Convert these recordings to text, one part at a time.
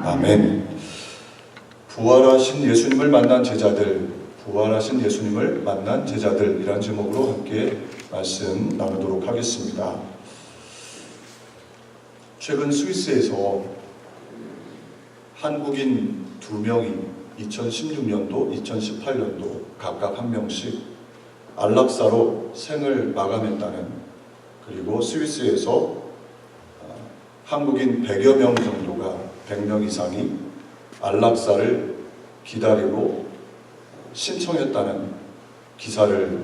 아멘. 부활하신 예수님을 만난 제자들, 부활하신 예수님을 만난 제자들이란 제목으로 함께 말씀 나누도록 하겠습니다. 최근 스위스에서 한국인 2명이 2016년도, 2018년도 각각 1명씩 안락사로 생을 마감했다는, 그리고 스위스에서 한국인 100여 명 정도가 100명 이상이 안락사를 기다리고 신청했다는 기사를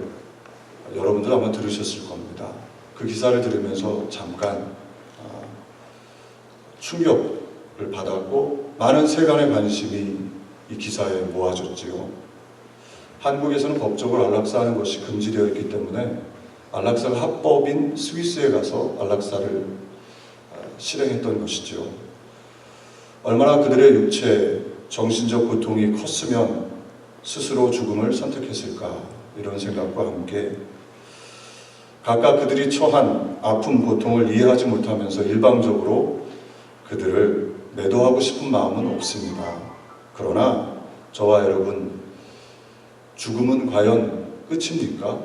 여러분들 아마 들으셨을 겁니다. 그 기사를 들으면서 잠깐 충격을 받았고 많은 세간의 관심이 이 기사에 모아졌지요. 한국에서는 법적으로 안락사하는 것이 금지되어 있기 때문에 안락사가 합법인 스위스에 가서 안락사를 실행했던 것이죠. 얼마나 그들의 육체, 정신적 고통이 컸으면 스스로 죽음을 선택했을까, 이런 생각과 함께 각각 그들이 처한 아픔, 고통을 이해하지 못하면서 일방적으로 그들을 매도하고 싶은 마음은 없습니다. 그러나 저와 여러분, 죽음은 과연 끝입니까?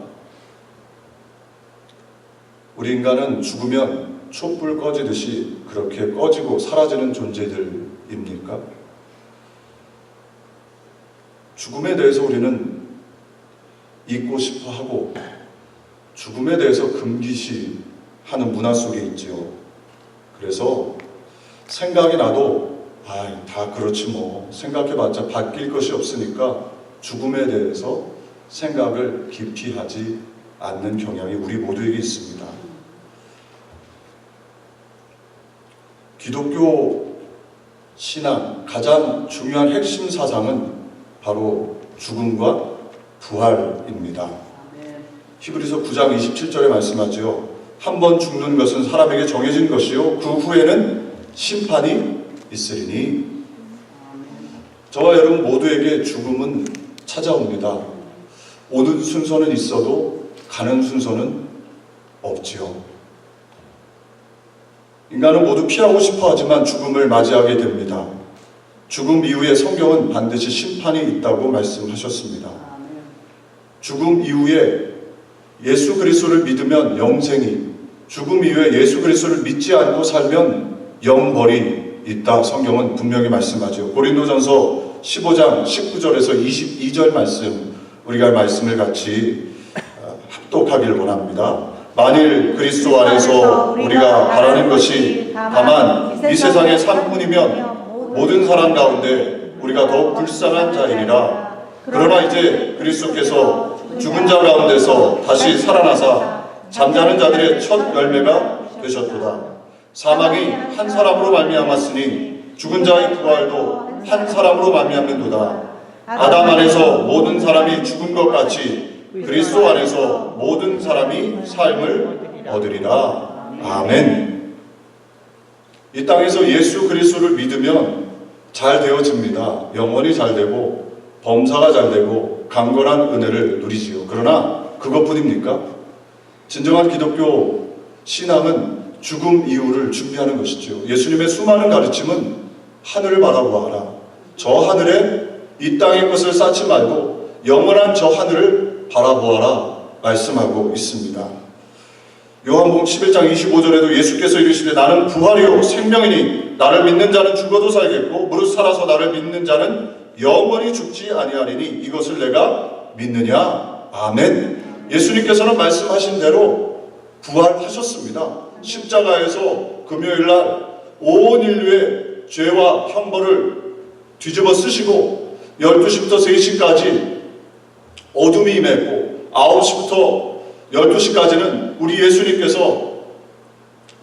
우리 인간은 죽으면 촛불 꺼지듯이 그렇게 꺼지고 사라지는 존재들입니까? 죽음에 대해서 우리는 잊고 싶어 하고 죽음에 대해서 금기시하는 문화 속에 있지요. 그래서 생각이 나도 다 그렇지 뭐, 생각해봤자 바뀔 것이 없으니까 죽음에 대해서 생각을 깊이 하지 않는 경향이 우리 모두에게 있습니다. 기독교 신앙 가장 중요한 핵심 사상은 바로 죽음과 부활입니다. 히브리서 9장 27절에 말씀하죠. 한 번 죽는 것은 사람에게 정해진 것이요 그 후에는 심판이 있으리니. 저와 여러분 모두에게 죽음은 찾아옵니다. 오는 순서는 있어도 가는 순서는 없지요. 인간은 모두 피하고 싶어 하지만 죽음을 맞이하게 됩니다. 죽음 이후에 성경은 반드시 심판이 있다고 말씀하셨습니다. 죽음 이후에 예수 그리스도를 믿으면 영생이, 죽음 이후에 예수 그리스도를 믿지 않고 살면 영벌이 있다, 성경은 분명히 말씀하죠. 고린도전서 15장 19절에서 22절 말씀, 우리가 말씀을 같이 합독하기를 원합니다. 만일 그리스도 안에서 우리가 바라는 것이 다만 이 세상의 삶뿐이면 모든 사람 가운데 우리가 더욱 불쌍한 자이리라. 그러나 이제 그리스도께서 죽은 자 가운데서 다시 살아나사 잠자는 자들의 첫 열매가 되셨도다. 사망이 한 사람으로 말미암았으니 죽은 자의 부활도 한 사람으로 말미암는도다. 아담 안에서 모든 사람이 죽은 것 같이 그리스도 안에서 모든 사람이 삶을 얻으리라. 아멘. 이 땅에서 예수 그리스도를 믿으면 잘 되어집니다. 영원히 잘 되고 범사가 잘 되고 강건한 은혜를 누리지요. 그러나 그것뿐입니까? 진정한 기독교 신앙은 죽음 이후를 준비하는 것이죠. 예수님의 수많은 가르침은 하늘을 바라보아라. 저 하늘에 이 땅의 것을 쌓지 말고 영원한 저 하늘을 바라보아라 말씀하고 있습니다. 요한복음 11장 25절에도 예수께서 이르시되 나는 부활이요 생명이니 나를 믿는 자는 죽어도 살겠고 무릇 살아서 나를 믿는 자는 영원히 죽지 아니하리니 이것을 내가 믿느냐. 아멘. 예수님께서는 말씀하신 대로 부활하셨습니다. 십자가에서 금요일날 온 인류의 죄와 형벌을 뒤집어 쓰시고 12시부터 3시까지 어둠이 임했고 9시부터 12시까지는 우리 예수님께서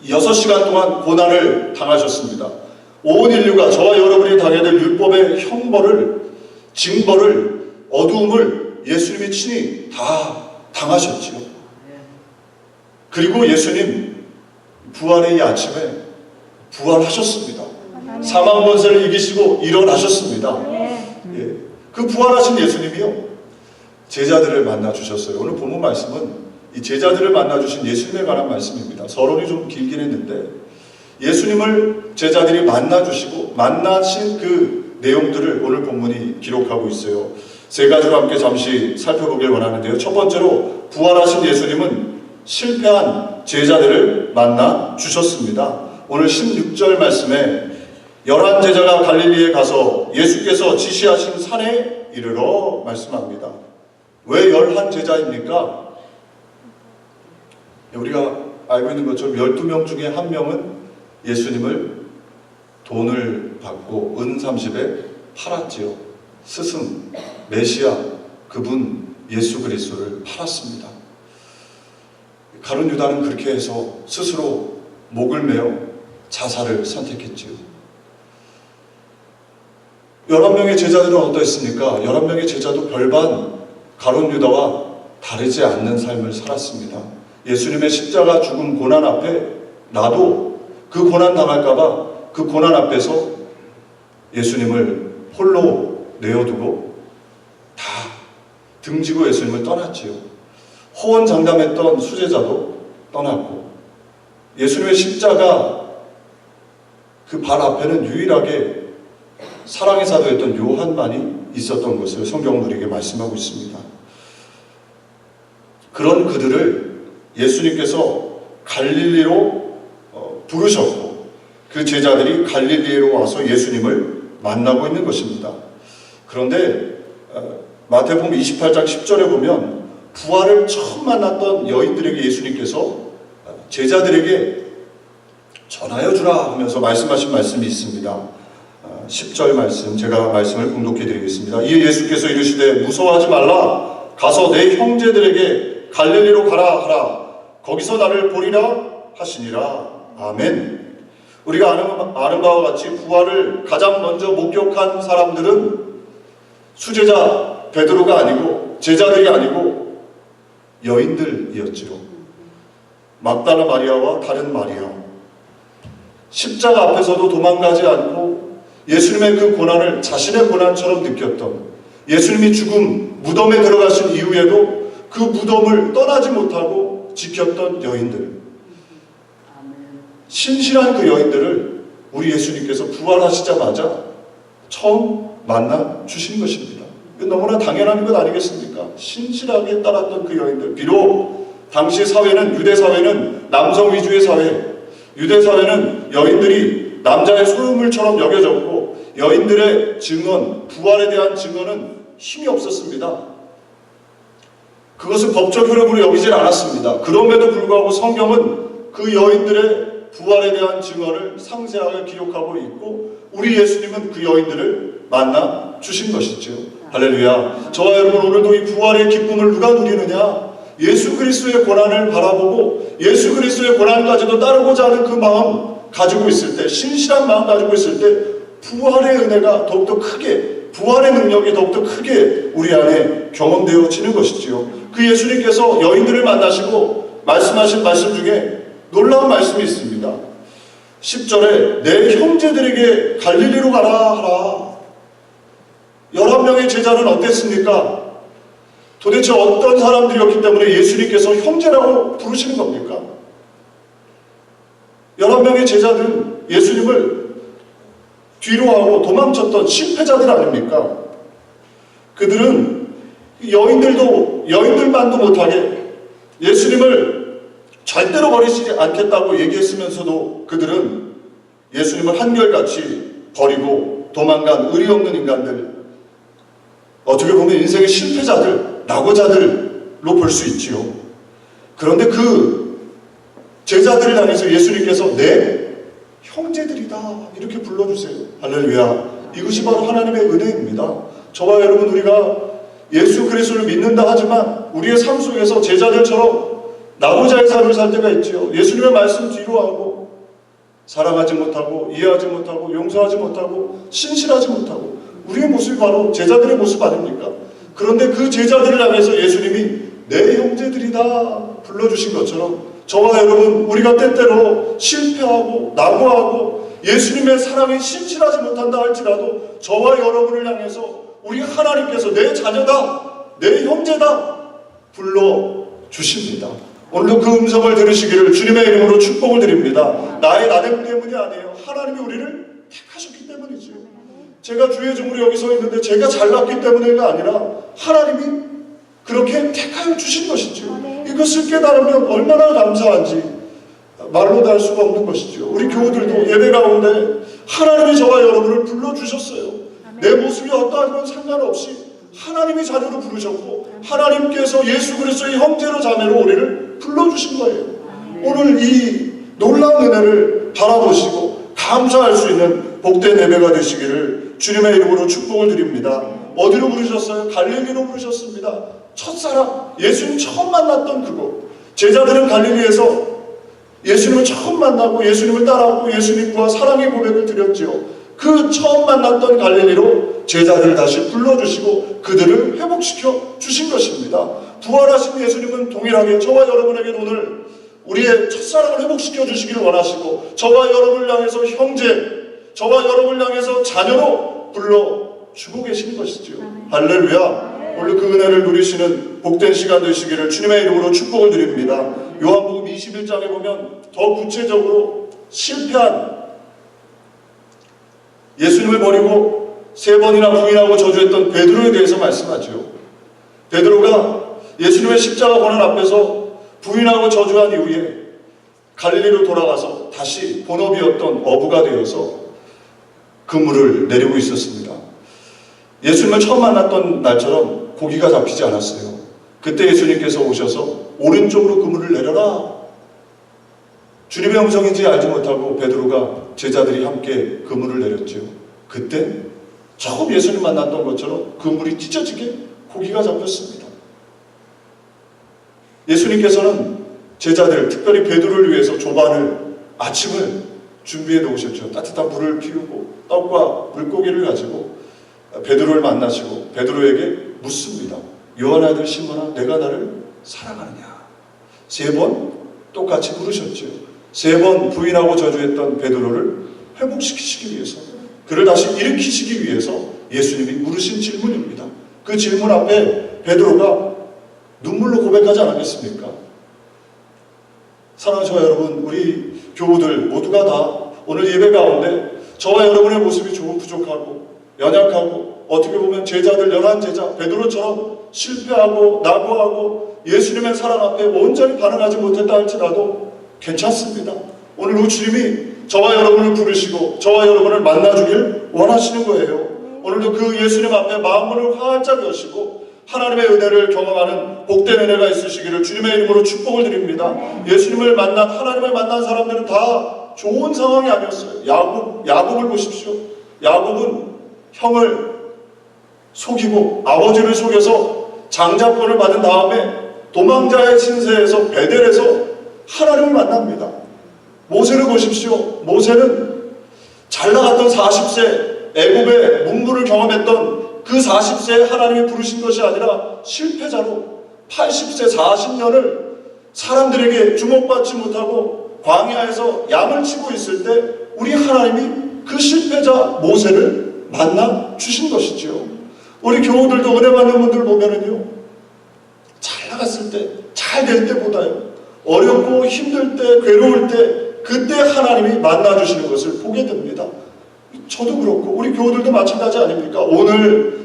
6시간 동안 고난을 당하셨습니다. 온 인류가 저와 여러분이 당해야 될 율법의 형벌을, 징벌을, 어두움을 예수님이 친히 다 당하셨지요. 그리고 예수님 부활의 이 아침에 부활하셨습니다. 사망 권세를 이기시고 일어나셨습니다. 예. 그 부활하신 예수님이요 제자들을 만나 주셨어요. 오늘 본문 말씀은 이 제자들을 만나 주신 예수님에 관한 말씀입니다. 서론이 좀 길긴 했는데 예수님을 제자들이 만나주시고 만나신 그 내용들을 오늘 본문이 기록하고 있어요. 세 가지로 함께 잠시 살펴보길 원하는데요. 첫 번째로 부활하신 예수님은 실패한 제자들을 만나 주셨습니다. 오늘 16절 말씀에 11제자가 갈릴리에 가서 예수께서 지시하신 산에 이르러 말씀합니다. 왜 11제자입니까? 우리가 알고 있는 것처럼 12명 중에 한 명은 예수님을 돈을 받고 은 30에 팔았지요. 스승, 메시아, 그분 예수 그리스도를 팔았습니다. 가룟 유다는 그렇게 해서 스스로 목을 메어 자살을 선택했지요. 11명의 제자들은 어떠했습니까? 11명의 제자도 별반 가룟 유다와 다르지 않는 삶을 살았습니다. 예수님의 십자가 죽음 고난 앞에 나도 그 고난 당할까봐 그 고난 앞에서 예수님을 홀로 내어두고 다 등지고 예수님을 떠났지요. 호언장담했던 수제자도 떠났고 예수님의 십자가 그 발 앞에는 유일하게 사랑의 사도였던 요한만이 있었던 것을 성경은 우리에게 말씀하고 있습니다. 그런 그들을 예수님께서 갈릴리로 부르셨고 그 제자들이 갈릴리로 와서 예수님을 만나고 있는 것입니다. 그런데 마태복음 28장 10절에 보면 부활을 처음 만났던 여인들에게 예수님께서 제자들에게 전하여 주라 하면서 말씀하신 말씀이 있습니다. 10절 말씀 제가 말씀을 공독해 드리겠습니다. 이에 예수께서 이르시되 무서워하지 말라. 가서 내 형제들에게 갈릴리로 가라 하라. 거기서 나를 보리라 하시니라. 아멘. 우리가 아는 바와 같이 부활을 가장 먼저 목격한 사람들은 수제자 베드로가 아니고 제자들이 아니고 여인들이었지요. 막달라 마리아와 다른 마리아. 십자가 앞에서도 도망가지 않고 예수님의 그 고난을 자신의 고난처럼 느꼈던, 예수님이 죽음 무덤에 들어가신 이후에도 그 무덤을 떠나지 못하고 지켰던 여인들, 신실한 그 여인들을 우리 예수님께서 부활하시자마자 처음 만나 주신 것입니다. 너무나 당연한 것 아니겠습니까? 신실하게 따랐던 그 여인들. 비록 당시 사회는, 유대 사회는 남성 위주의 사회, 유대 사회는 여인들이 남자의 소유물처럼 여겨졌고 여인들의 증언, 부활에 대한 증언은 힘이 없었습니다. 그것을 법적 흐름으로 여기질 않았습니다. 그럼에도 불구하고 성경은 그 여인들의 부활에 대한 증언을 상세하게 기록하고 있고 우리 예수님은 그 여인들을 만나 주신 것이죠. 할렐루야. 저와 여러분, 오늘도 이 부활의 기쁨을 누가 누리느냐? 예수 그리스도의 고난을 바라보고 예수 그리스도의 고난까지도 따르고자 하는 그 마음 가지고 있을 때, 신실한 마음 가지고 있을 때 부활의 은혜가 더욱더 크게, 부활의 능력이 더욱더 크게 우리 안에 경험되어지는 것이지요. 그 예수님께서 여인들을 만나시고 말씀하신 말씀 중에 놀라운 말씀이 있습니다. 10절에 내 형제들에게 갈릴리로 가라 하라. 11명의 제자는 어땠습니까? 도대체 어떤 사람들이었기 때문에 예수님께서 형제라고 부르시는 겁니까? 11명의 제자들은 예수님을 뒤로하고 도망쳤던 실패자들 아닙니까? 그들은 여인들만도 못하게 예수님을 절대로 버리지 않겠다고 얘기했으면서도 그들은 예수님을 한결같이 버리고 도망간 의리 없는 인간들, 어떻게 보면 인생의 실패자들, 낙오자들로 볼 수 있지요. 그런데 그 제자들을 향해서 예수님께서 내 형제들이다 이렇게 불러주세요. 할렐루야. 이것이 바로 하나님의 은혜입니다. 저와 여러분, 우리가 예수 그리스도를 믿는다 하지만 우리의 삶 속에서 제자들처럼 낙오자의 삶을 살 때가 있지요. 예수님의 말씀 뒤로하고 사랑하지 못하고 이해하지 못하고 용서하지 못하고 신실하지 못하고 우리의 모습이 바로 제자들의 모습 아닙니까? 그런데 그 제자들을 향해서 예수님이 내 형제들이다 불러주신 것처럼 저와 여러분, 우리가 때때로 실패하고 낙오하고 예수님의 사랑에 신실하지 못한다 할지라도 저와 여러분을 향해서 우리 하나님께서 내 자녀다, 내 형제다 불러주십니다. 오늘도 그 음성을 들으시기를 주님의 이름으로 축복을 드립니다. 나의 나됨 때문이 아니에요. 하나님이 우리를 택하셨기 때문이죠. 제가 주의 종으로 여기 서 있는데 제가 잘났기 때문에가 아니라 하나님이 그렇게 택하여 주신 것이죠. 이것을 깨달으면 얼마나 감사한지 말로 다 할 수가 없는 것이죠. 우리 교우들도 예배 가운데 하나님이 저와 여러분을 불러주셨어요. 내 모습이 어떠한 건 상관없이 하나님이 자녀로 부르셨고 하나님께서 예수 그리스도의 형제로 자매로 우리를 불러주신 거예요. 오늘 이 놀라운 은혜를 바라보시고 감사할 수 있는 복된 예배가 되시기를 주님의 이름으로 축복을 드립니다. 어디로 부르셨어요? 갈릴리로 부르셨습니다. 첫사랑, 예수님 처음 만났던 그곳. 제자들은 갈릴리에서 예수님을 처음 만나고 예수님을 따라하고 예수님과 사랑의 고백을 드렸지요. 그 처음 만났던 갈릴리로 제자들을 다시 불러주시고 그들을 회복시켜 주신 것입니다. 부활하신 예수님은 동일하게 저와 여러분에게 오늘 우리의 첫사랑을 회복시켜 주시기를 원하시고 저와 여러분을 향해서 형제, 저와 여러분을 향해서 자녀로 불러주고 계시는 것이죠. 할렐루야. 오늘 그 은혜를 누리시는 복된 시간 되시기를 주님의 이름으로 축복을 드립니다. 요한복음 21장에 보면 더 구체적으로 실패한 예수님을 버리고 3번이나 부인하고 저주했던 베드로에 대해서 말씀하죠. 베드로가 예수님의 십자가 고난 앞에서 부인하고 저주한 이후에 갈릴리로 돌아가서 다시 본업이었던 어부가 되어서 그물을 내리고 있었습니다. 예수님을 처음 만났던 날처럼 고기가 잡히지 않았어요. 그때 예수님께서 오셔서 오른쪽으로 그물을 내려라. 주님의 음성인지 알지 못하고 베드로가 제자들이 함께 그물을 내렸죠. 그때 처음 예수님 만났던 것처럼 그물이 찢어지게 고기가 잡혔습니다. 예수님께서는 제자들, 특별히 베드로를 위해서 아침을 준비해 놓으셨죠. 따뜻한 불을 피우고 떡과 물고기를 가지고 베드로를 만나시고 베드로에게 묻습니다. 요한 아들 시몬아, 내가 나를 사랑하느냐? 3번 똑같이 물으셨죠. 3번 부인하고 저주했던 베드로를 회복시키시기 위해서, 그를 다시 일으키시기 위해서 예수님이 물으신 질문입니다. 그 질문 앞에 베드로가 눈물로 고백하지 않았겠습니까? 사랑하는 저와 여러분, 우리 교우들 모두가 다 오늘 예배 가운데 저와 여러분의 모습이 조금 부족하고 연약하고 어떻게 보면 제자들 11제자 베드로처럼 실패하고 낙오하고 예수님의 사랑 앞에 온전히 반응하지 못했다 할지라도 괜찮습니다. 오늘 우리 주님이 저와 여러분을 부르시고 저와 여러분을 만나주길 원하시는 거예요. 오늘도 그 예수님 앞에 마음문을 활짝 여시고 하나님의 은혜를 경험하는 복된 은혜가 있으시기를 주님의 이름으로 축복을 드립니다. 예수님을 만난, 하나님을 만난 사람들은 다 좋은 상황이 아니었어요. 야곱을 보십시오. 야곱은 형을 속이고 아버지를 속여서 장자권을 받은 다음에 도망자의 신세에서 베델에서 하나님을 만납니다. 모세를 보십시오. 모세는 잘 나갔던 40세 애굽의 문물을 경험했던 그 40세에 하나님이 부르신 것이 아니라 실패자로 80세 40년을 사람들에게 주목받지 못하고 광야에서 양을 치고 있을 때 우리 하나님이 그 실패자 모세를 만나 주신 것이죠. 우리 교우들도 은혜 받는 분들 보면은요, 잘 나갔을 때, 잘 될 때보다요, 어렵고 힘들 때, 괴로울 때, 그때 하나님이 만나주시는 것을 보게 됩니다. 저도 그렇고 우리 교우들도 마찬가지 아닙니까? 오늘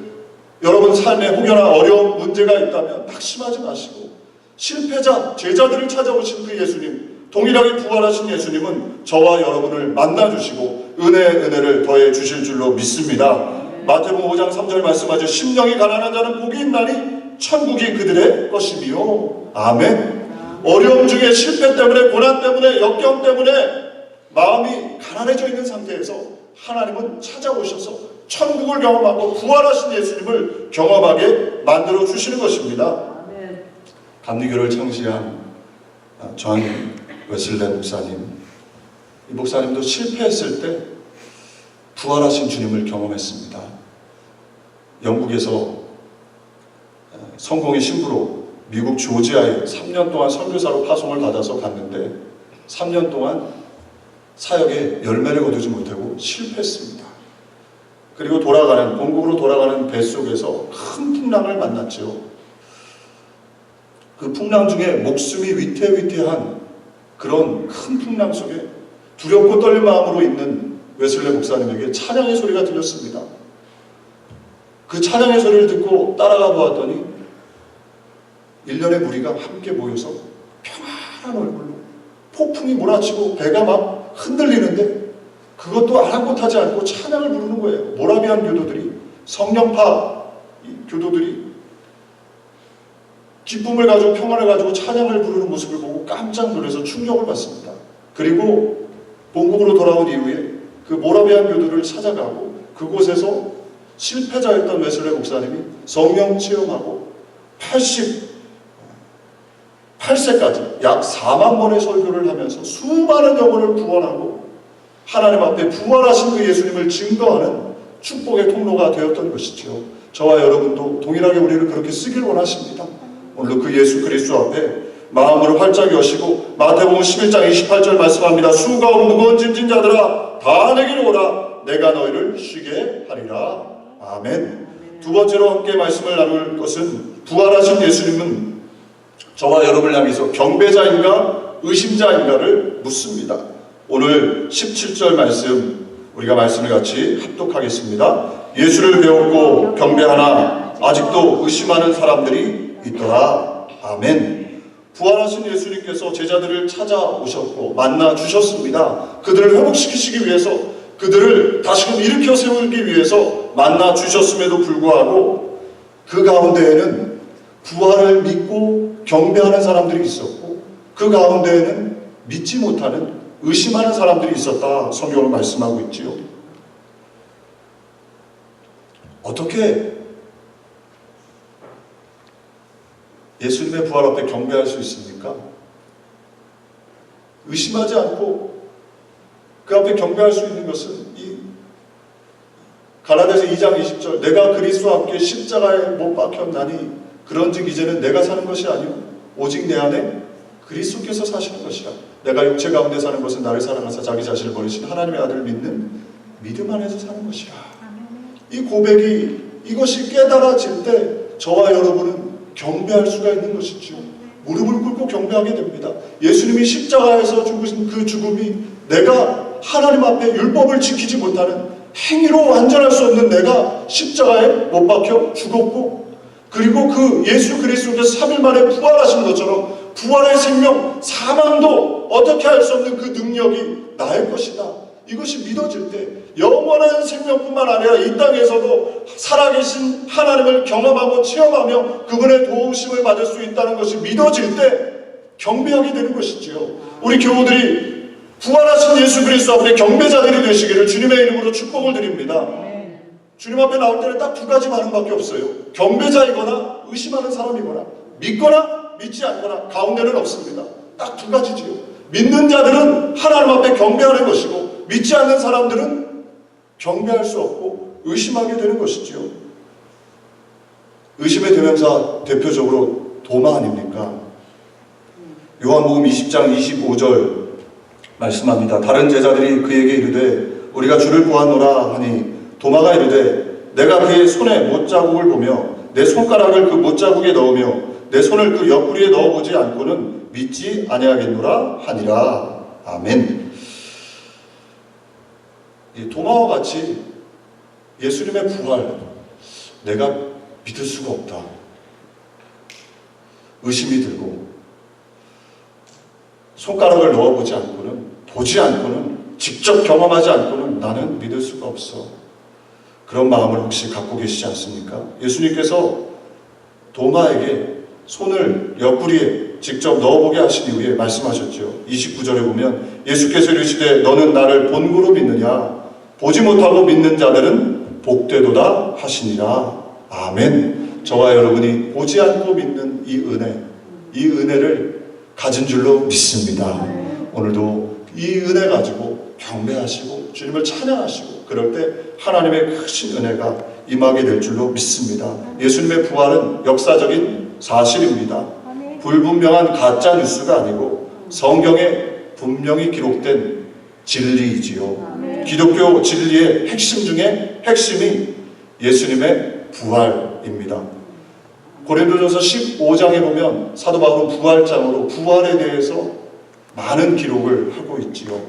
여러분 삶에 혹여나 어려운 문제가 있다면 낙심하지 마시고 실패자, 제자들을 찾아오신 그 예수님, 동일하게 부활하신 예수님은 저와 여러분을 만나주시고 은혜를 더해 주실 줄로 믿습니다. 마태복음 5장 3절 말씀하죠. 심령이 가난한 자는 복이 있나니 천국이 그들의 것이며. 아멘. 어려움 중에 실패 때문에, 고난 때문에, 역경 때문에 마음이 가난해져 있는 상태에서 하나님은 찾아오셔서 천국을 경험하고 부활하신 예수님을 경험하게 만들어 주시는 것입니다. 감리교를 창시한 존 웨슬레 목사님, 이 목사님도 실패했을 때 부활하신 주님을 경험했습니다. 영국에서 성공의 신부로 미국 조지아에 3년 동안 선교사로 파송을 받아서 갔는데 3년 동안 사역에 열매를 거두지 못하고 실패했습니다. 그리고 본국으로 돌아가는 배 속에서 큰 풍랑을 만났죠. 그 풍랑 중에 목숨이 위태위태한 그런 큰 풍랑 속에 두렵고 떨린 마음으로 있는 웨슬레 목사님에게 찬양의 소리가 들렸습니다. 그 찬양의 소리를 듣고 따라가 보았더니 일련의 무리가 함께 모여서 평안한 얼굴로 폭풍이 몰아치고 배가 막 흔들리는데 그것도 아랑곳하지 않고 찬양을 부르는 거예요. 모라비안 교도들이, 성령파 교도들이 기쁨을 가지고 평안을 가지고 찬양을 부르는 모습을 보고 깜짝 놀라서 충격을 받습니다. 그리고 본국으로 돌아온 이후에 그 모라비안 교도를 찾아가고 그곳에서 실패자였던 웨슬레 목사님이 성령 체험하고 88세까지 약 4만 번의 설교를 하면서 수많은 영혼을 구원하고 하나님 앞에 부활하신 그 예수님을 증거하는 축복의 통로가 되었던 것이죠. 저와 여러분도 동일하게 우리를 그렇게 쓰길 원하십니다. 오늘도 그 예수 그리스도 앞에 마음을 활짝 여시고 마태복음 11장 28절 말씀합니다. 수고하고 무거운 짐진 자들아 다 내게로 오라 내가 너희를 쉬게 하리라. 아멘. 두 번째로 함께 말씀을 나눌 것은 부활하신 예수님은 저와 여러분을 향해서 경배자인가 의심자인가를 묻습니다. 오늘 17절 말씀 우리가 말씀을 같이 합독하겠습니다. 예수를 배웠고 경배하나 아직도 의심하는 사람들이 있더라. 아멘. 부활하신 예수님께서 제자들을 찾아오셨고 만나 주셨습니다. 그들을 회복시키시기 위해서 그들을 다시금 일으켜 세우기 위해서 만나 주셨음에도 불구하고 그 가운데에는 부활을 믿고 경배하는 사람들이 있었고 그 가운데에는 믿지 못하는 의심하는 사람들이 있었다. 성경은 말씀하고 있지요. 어떻게 예수님의 부활 앞에 경배할 수 있습니까? 의심하지 않고 그 앞에 경배할 수 있는 것은 이 갈라디아서 2장 20절 내가 그리스도와 함께 십자가에 못 박혔나니 그런즉 이제는 내가 사는 것이 아니오 오직 내 안에 그리스도께서 사시는 것이라. 내가 육체 가운데 사는 것은 나를 사랑하사 자기 자신을 버리신 하나님의 아들을 믿는 믿음 안에서 사는 것이라. 이 고백이 이것이 깨달아질 때 저와 여러분은 경배할 수가 있는 것이죠. 무릎을 꿇고 경배하게 됩니다. 예수님이 십자가에서 죽으신 그 죽음이 내가 하나님 앞에 율법을 지키지 못하는 행위로 완전할 수 없는 내가 십자가에 못 박혀 죽었고 그리고 그 예수 그리스도께서 3일 만에 부활하신 것처럼 부활의 생명, 사망도 어떻게 할 수 없는 그 능력이 나의 것이다. 이것이 믿어질 때 영원한 생명뿐만 아니라 이 땅에서도 살아계신 하나님을 경험하고 체험하며 그분의 도우심을 받을 수 있다는 것이 믿어질 때 경배하게 되는 것이지요. 우리 교우들이 부활하신 예수 그리스도 앞에 경배자들이 되시기를 주님의 이름으로 축복을 드립니다. 주님 앞에 나올 때는 딱 두 가지 반응밖에 없어요. 경배자이거나 의심하는 사람이거나 믿거나 믿지 않거나 가운데는 없습니다. 딱 두 가지지요. 믿는 자들은 하나님 앞에 경배하는 것이고 믿지 않는 사람들은 경배할 수 없고 의심하게 되는 것이지요. 의심의 대명사 대표적으로 도마 아닙니까? 요한복음 20장 25절 말씀합니다. 다른 제자들이 그에게 이르되 우리가 주를 보았노라 하니 도마가 이르되 내가 그의 손에 못자국을 보며 내 손가락을 그 못자국에 넣으며 내 손을 그 옆구리에 넣어보지 않고는 믿지 아니하겠노라 하니라. 아멘. 이 도마와 같이 예수님의 부활 내가 믿을 수가 없다. 의심이 들고 손가락을 넣어보지 않고는 보지 않고는 직접 경험하지 않고는 나는 믿을 수가 없어. 그런 마음을 혹시 갖고 계시지 않습니까? 예수님께서 도마에게 손을 옆구리에 직접 넣어보게 하신 이후에 말씀하셨죠. 29절에 보면 예수께서 이르시되 너는 나를 본고로 믿느냐 보지 못하고 믿는 자들은 복되도다 하시니라. 아멘. 저와 여러분이 보지 않고 믿는 이 은혜를 가진 줄로 믿습니다. 오늘도 이 은혜 가지고 경배하시고 주님을 찬양하시고 그럴 때 하나님의 크신 은혜가 임하게 될 줄로 믿습니다. 예수님의 부활은 역사적인 사실입니다. 불분명한 가짜 뉴스가 아니고 성경에 분명히 기록된 진리이지요. 기독교 진리의 핵심 중에 핵심이 예수님의 부활입니다. 고린도전서 15장에 보면 사도 바울은 부활장으로 부활에 대해서 많은 기록을 하고 있지요.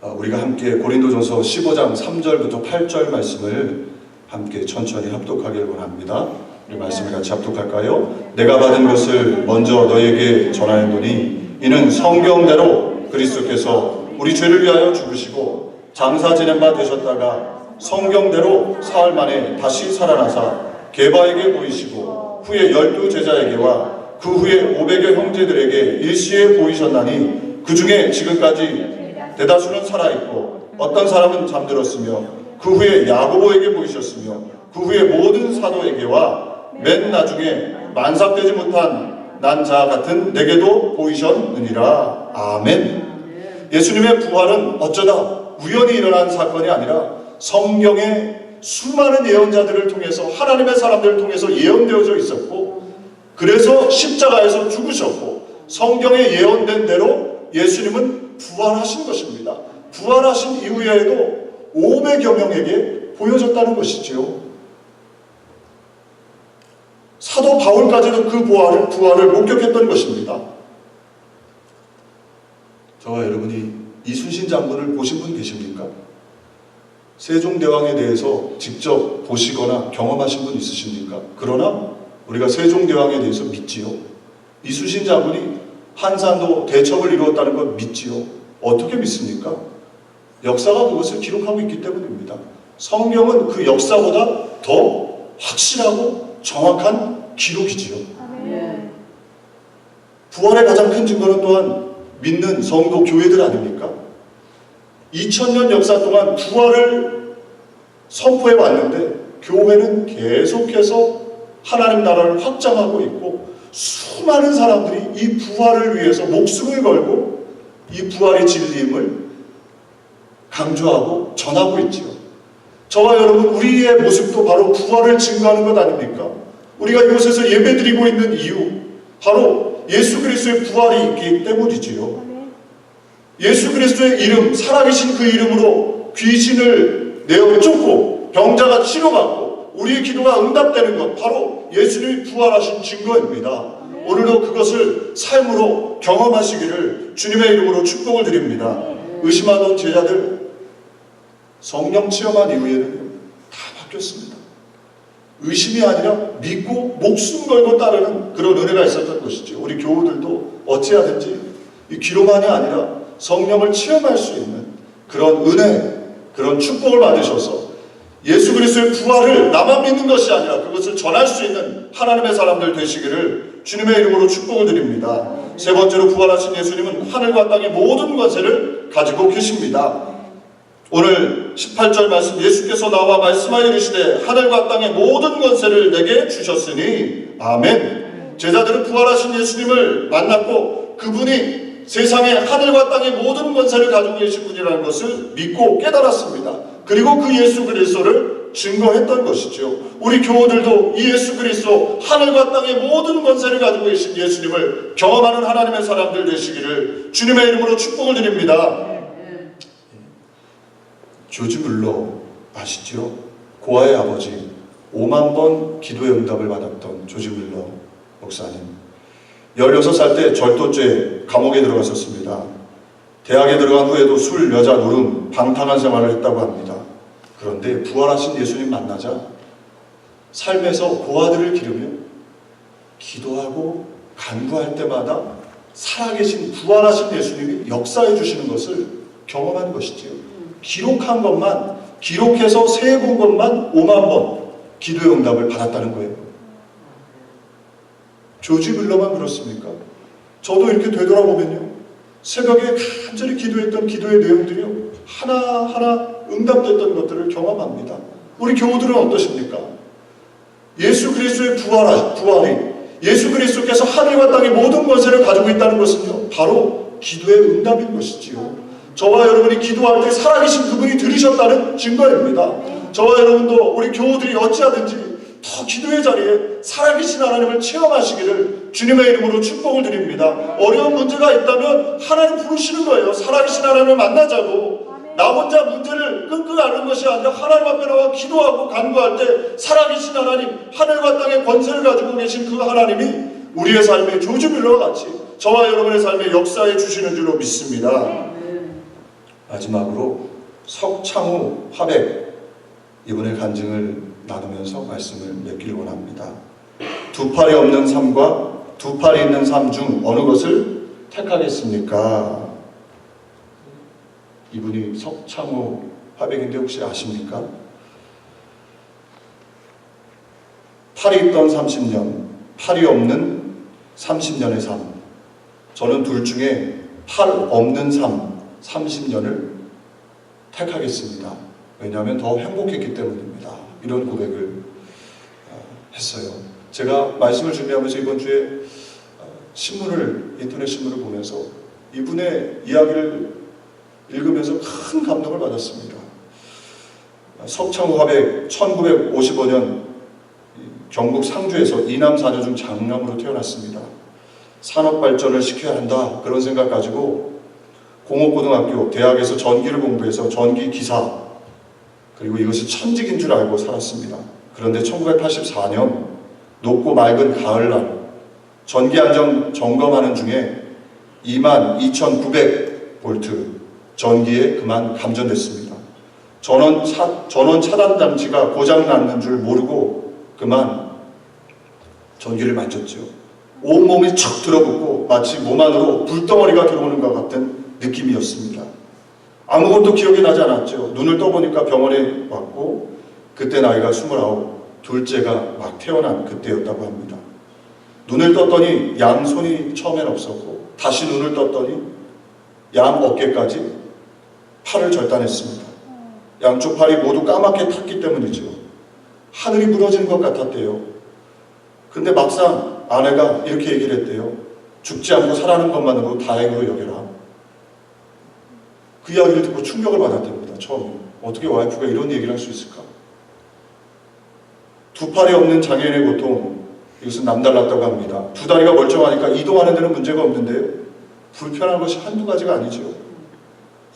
우리가 함께 고린도전서 15장 3절부터 8절 말씀을 함께 천천히 합독하길 원합니다. 우리 말씀을 같이 합독할까요? 내가 받은 것을 먼저 너에게 전하였노니 이는 성경대로 그리스도께서 우리 죄를 위하여 죽으시고 장사 지낸 바 되셨다가 성경대로 사흘 만에 다시 살아나사 게바에게 보이시고 후에 12 제자에게와 그 후에 500여 형제들에게 일시에 보이셨나니 그 중에 지금까지 대다수는 살아있고 어떤 사람은 잠들었으며 그 후에 야고보에게 보이셨으며 그 후에 모든 사도에게와 맨 나중에 만삭되지 못한 난 자 같은 내게도 보이셨느니라. 아멘. 예수님의 부활은 어쩌다 우연히 일어난 사건이 아니라 성경의 수많은 예언자들을 통해서 하나님의 사람들을 통해서 예언되어져 있었고 그래서 십자가에서 죽으셨고 성경에 예언된 대로 예수님은 부활하신 것입니다. 부활하신 이후에도 500여 명에게 보여졌다는 것이지요. 사도 바울까지도 그 부활을 목격했던 것입니다. 저와 여러분이 이순신 장군을 보신 분 계십니까? 세종대왕에 대해서 직접 보시거나 경험하신 분 있으십니까? 그러나 우리가 세종대왕에 대해서 믿지요. 이순신 장군이 한산도 대첩을 이루었다는 걸 믿지요. 어떻게 믿습니까? 역사가 그것을 기록하고 있기 때문입니다. 성경은 그 역사보다 더 확실하고 정확한 기록이지요. 부활의 가장 큰 증거는 또한 믿는 성도 교회들 아닙니까? 2000년 역사 동안 부활을 선포해 왔는데 교회는 계속해서 하나님 나라를 확장하고 있고 수많은 사람들이 이 부활을 위해서 목숨을 걸고 이 부활의 진리임을 강조하고 전하고 있지요. 저와 여러분 우리의 모습도 바로 부활을 증거하는 것 아닙니까? 우리가 이곳에서 예배드리고 있는 이유 바로 예수 그리스도의 부활이 있기 때문이지요. 예수 그리스도의 이름, 살아계신 그 이름으로 귀신을 내어 쫓고 병자가 치료받고 우리의 기도가 응답되는 것 바로 예수님이 부활하신 증거입니다. 오늘도 그것을 삶으로 경험하시기를 주님의 이름으로 축복을 드립니다. 의심하던 제자들 성령 체험한 이후에는 다 바뀌었습니다. 의심이 아니라 믿고 목숨 걸고 따르는 그런 은혜가 있었던 것이죠. 우리 교우들도 어찌하든지 이 귀로만이 아니라 성령을 체험할 수 있는 그런 은혜, 그런 축복을 받으셔서 예수 그리스도의 부활을 나만 믿는 것이 아니라 그것을 전할 수 있는 하나님의 사람들 되시기를 주님의 이름으로 축복을 드립니다. 세 번째로 부활하신 예수님은 하늘과 땅의 모든 권세를 가지고 계십니다. 오늘 18절 말씀 예수께서 나와 말씀하여 이르시되 하늘과 땅의 모든 권세를 내게 주셨으니 아멘. 제자들은 부활하신 예수님을 만났고 그분이 세상에 하늘과 땅의 모든 권세를 가지고 계신 분이라는 것을 믿고 깨달았습니다. 그리고 그 예수 그리스도를 증거했던 것이죠. 우리 교우들도 이 예수 그리스도 하늘과 땅의 모든 권세를 가지고 계신 예수님을 경험하는 하나님의 사람들 되시기를 주님의 이름으로 축복을 드립니다. 조지 물러 아시죠? 고아의 아버지 5만 번 기도의 응답을 받았던 조지 물러 목사님 16살 때 절도죄 감옥에 들어갔었습니다. 대학에 들어간 후에도 술, 여자, 노름, 방탕한 생활을 했다고 합니다. 그런데 부활하신 예수님 만나자 삶에서 고아들을 기르며 기도하고 간구할 때마다 살아계신 부활하신 예수님이 역사해 주시는 것을 경험한 것이지요. 기록한 것만, 기록해서 세본 것만 5만 번 기도의 응답을 받았다는 거예요. 조지 물러만 그렇습니까? 저도 이렇게 되돌아보면요, 새벽에 간절히 기도했던 기도의 내용들이요, 하나하나 응답됐던 것들을 경험합니다. 우리 교우들은 어떠십니까? 예수 그리스도의 부활이 예수 그리스도께서 하늘과 땅의 모든 권세를 가지고 있다는 것은요, 바로 기도의 응답인 것이지요. 저와 여러분이 기도할 때 살아계신 그분이 들으셨다는 증거입니다. 저와 여러분도 우리 교우들이 어찌하든지 더 기도의 자리에 살아계신 하나님을 체험하시기를 주님의 이름으로 축복을 드립니다. 어려운 문제가 있다면 하나님 부르시는 거예요. 살아계신 하나님을 만나자고. 나 혼자 문제를 끙끙 앓는 것이 아니라 하나님 앞에 나와 기도하고 간구할 때 살아계신 하나님, 하늘과 땅의 권세를 가지고 계신 그 하나님이 우리의 삶의 조주빌러와 같이 저와 여러분의 삶에 역사해 주시는 줄로 믿습니다. 마지막으로 석창후 화백, 이분의 간증을 나누면서 말씀을 맺기를 원합니다. 두 팔이 없는 삶과 두 팔이 있는 삶 중 어느 것을 택하겠습니까? 이분이 석창후 화백인데 혹시 아십니까? 팔이 있던 30년, 팔이 없는 30년의 삶. 저는 둘 중에 팔 없는 삶 30년을 택하겠습니다. 왜냐하면 더 행복했기 때문입니다. 이런 고백을 했어요. 제가 말씀을 준비하면서 이번 주에 인터넷 신문을 보면서 이분의 이야기를 읽으면서 큰 감동을 받았습니다. 석창후 화백 1955년 경북 상주에서 이남 사녀 중 장남으로 태어났습니다. 산업발전을 시켜야 한다 그런 생각 가지고 공업고등학교, 대학에서 전기를 공부해서 전기기사, 그리고 이것이 천직인 줄 알고 살았습니다. 그런데 1984년 높고 맑은 가을날 전기 안전 점검하는 중에 22,900V 전기에 그만 감전됐습니다. 전원 차단 장치가 고장 났는 줄 모르고 그만 전기를 만졌죠. 온몸이 척 들어붙고 마치 몸 안으로 불덩어리가 들어오는 것 같은 느낌이었습니다. 아무것도 기억이 나지 않았죠. 눈을 떠보니까 병원에 왔고 그때 나이가 29, 둘째가 막 태어난 그때였다고 합니다. 눈을 떴더니 양손이 처음엔 없었고 다시 눈을 떴더니 양 어깨까지 팔을 절단했습니다. 양쪽 팔이 모두 까맣게 탔기 때문이죠. 하늘이 무너지는 것 같았대요. 근데 막상 아내가 이렇게 얘기를 했대요. 죽지 않고 살아는 것만으로 다행으로 여겨라. 그 이야기를 듣고 충격을 받았답니다. 처음에. 어떻게 와이프가 이런 얘기를 할 수 있을까? 두 팔이 없는 장애인의 고통, 이것은 남달랐다고 합니다. 두 다리가 멀쩡하니까 이동하는 데는 문제가 없는데요. 불편한 것이 한두 가지가 아니죠.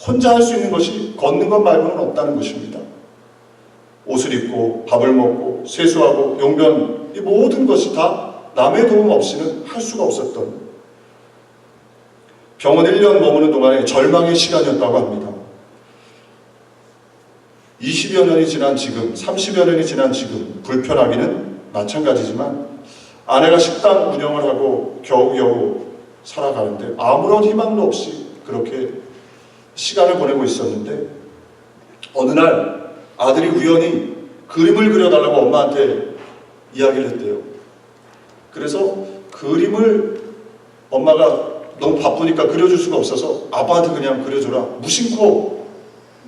혼자 할 수 있는 것이 걷는 것 말고는 없다는 것입니다. 옷을 입고 밥을 먹고 세수하고 용변, 이 모든 것이 다 남의 도움 없이는 할 수가 없었던 병원 1년 머무는 동안에 절망의 시간이었다고 합니다. 20여 년이 지난 지금, 30여 년이 지난 지금 불편하기는 마찬가지지만 아내가 식당 운영을 하고 겨우겨우 살아가는데 아무런 희망도 없이 그렇게 시간을 보내고 있었는데 어느 날 아들이 우연히 그림을 그려달라고 엄마한테 이야기를 했대요. 그래서 그림을 엄마가 너무 바쁘니까 그려줄 수가 없어서 아빠한테 그냥 그려줘라 무심코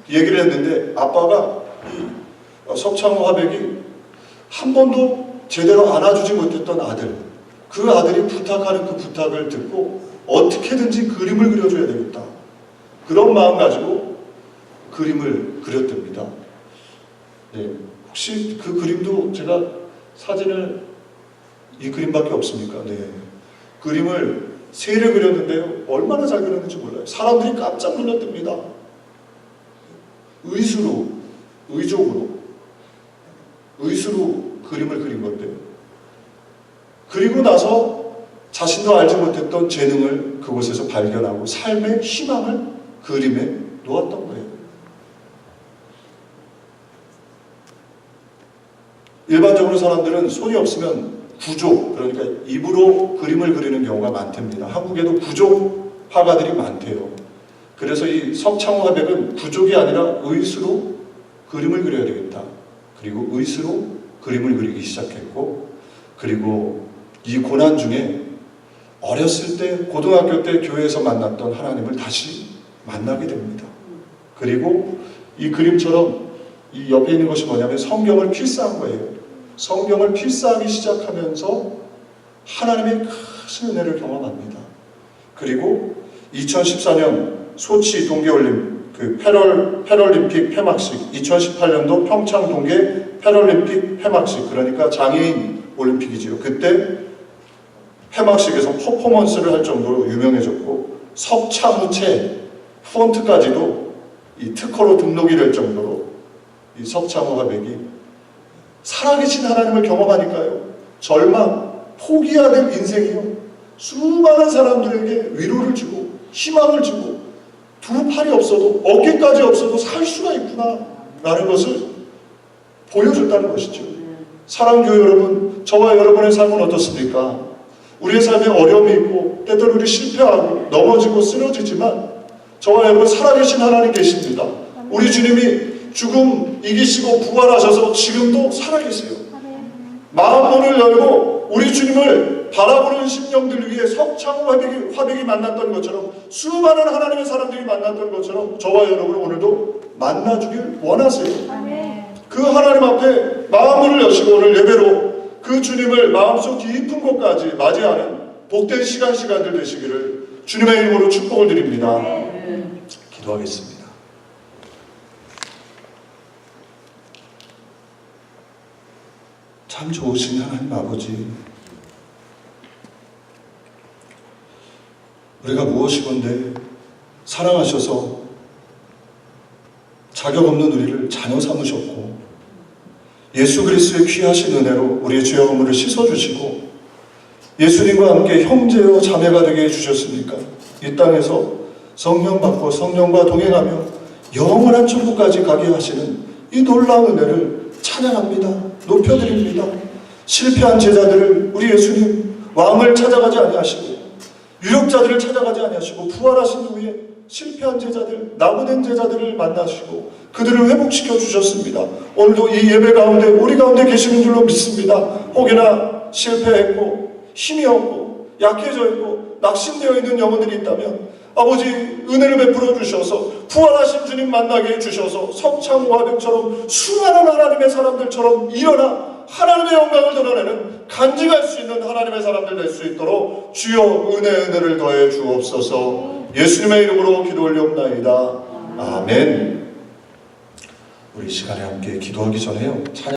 얘기를 했는데 아빠가 이 석창후 화백이 한 번도 제대로 안아주지 못했던 아들, 그 아들이 부탁하는 그 부탁을 듣고 어떻게든지 그림을 그려줘야 되겠다 그런 마음 가지고 그림을 그렸답니다. 네, 혹시 그 그림도 제가 사진을 이 그림밖에 없습니까? 네, 그림을 3를 그렸는데요. 얼마나 잘 그렸는지 몰라요. 사람들이 깜짝 놀랐답니다. 의적으로 그림을 그린 건데요. 그리고 나서 자신도 알지 못했던 재능을 그곳에서 발견하고 삶의 희망을 그림에 놓았던 거예요. 일반적으로 사람들은 손이 없으면 구조, 그러니까 입으로 그림을 그리는 경우가 많답니다. 한국에도 부족 화가들이 많대요. 그래서 이 석창후 화백은 부족이 아니라 의수로 그림을 그려야 되겠다. 그리고 의수로 그림을 그리기 시작했고, 그리고 이 고난 중에 어렸을 때 고등학교 때 교회에서 만났던 하나님을 다시 만나게 됩니다. 그리고 이 그림처럼 이 옆에 있는 것이 뭐냐면 성경을 필사한 거예요. 성경을 필사하기 시작하면서 하나님의 큰 은혜를 경험합니다. 그리고 2014년 소치 패럴림픽 폐막식, 2018년도 평창 동계 패럴림픽 폐막식, 그러니까 장애인 올림픽이지요. 그때 폐막식에서 퍼포먼스를 할 정도로 유명해졌고 석창후체 폰트까지도 이 특허로 등록이 될 정도로 이 석창호 화백이 살아계신 하나님을 경험하니까요, 절망, 포기해야 될 인생이요, 수많은 사람들에게 위로를 주고 희망을 주고 두 팔이 없어도 어깨까지 없어도 살 수가 있구나 라는 것을 보여줬다는 것이죠. 사랑하는 교회 여러분, 저와 여러분의 삶은 어떻습니까? 우리의 삶에 어려움이 있고 때때로 우리 실패하고 넘어지고 쓰러지지만 저와 여러분 살아계신 하나님 계십니다. 우리 주님이 죽음 이기시고 부활하셔서 지금도 살아계세요. 마음문을 열고 우리 주님을 바라보는 심령들 위해 석창호 화백이 만났던 것처럼, 수많은 하나님의 사람들이 만났던 것처럼 저와 여러분을 오늘도 만나주길 원하세요. 그 하나님 앞에 마음문을 여시고 오늘 예배로 그 주님을 마음속 깊은 곳까지 맞이하는 복된 시간들 되시기를 주님의 이름으로 축복을 드립니다. 기도하겠습니다. 참 좋으신 하나님 아버지, 우리가 무엇이건데 사랑하셔서 자격 없는 우리를 자녀 삼으셨고 예수 그리스도의 귀하신 은혜로 우리의 죄와 허물을 씻어주시고 예수님과 함께 형제요 자매가 되게 해주셨으니까 이 땅에서 성령 받고 성령과 동행하며 영원한 천국까지 가게 하시는 이 놀라운 은혜를 찬양합니다. 높여드립니다. 실패한 제자들을 우리 예수님 왕을 찾아가지 아니하시고 유력자들을 찾아가지 아니하시고 부활하신 후에 실패한 제자들, 낙오된 제자들을 만나시고 그들을 회복시켜 주셨습니다. 오늘도 이 예배 가운데 우리 가운데 계시는 줄로 믿습니다. 혹여나 실패했고 힘이 없고 약해져 있고 낙심되어 있는 영혼들이 있다면 아버지 은혜를 베풀어 주셔서 부활하신 주님 만나게 해주셔서 석창호 화백처럼 수많은 하나님의 사람들처럼 일어나 하나님의 영광을 드러내는 간증할 수 있는 하나님의 사람들 될 수 있도록 주여 은혜를 더해 주옵소서. 예수님의 이름으로 기도 올려옵나이다. 아멘. 우리 시간에 함께 기도하기 전에요, 찬양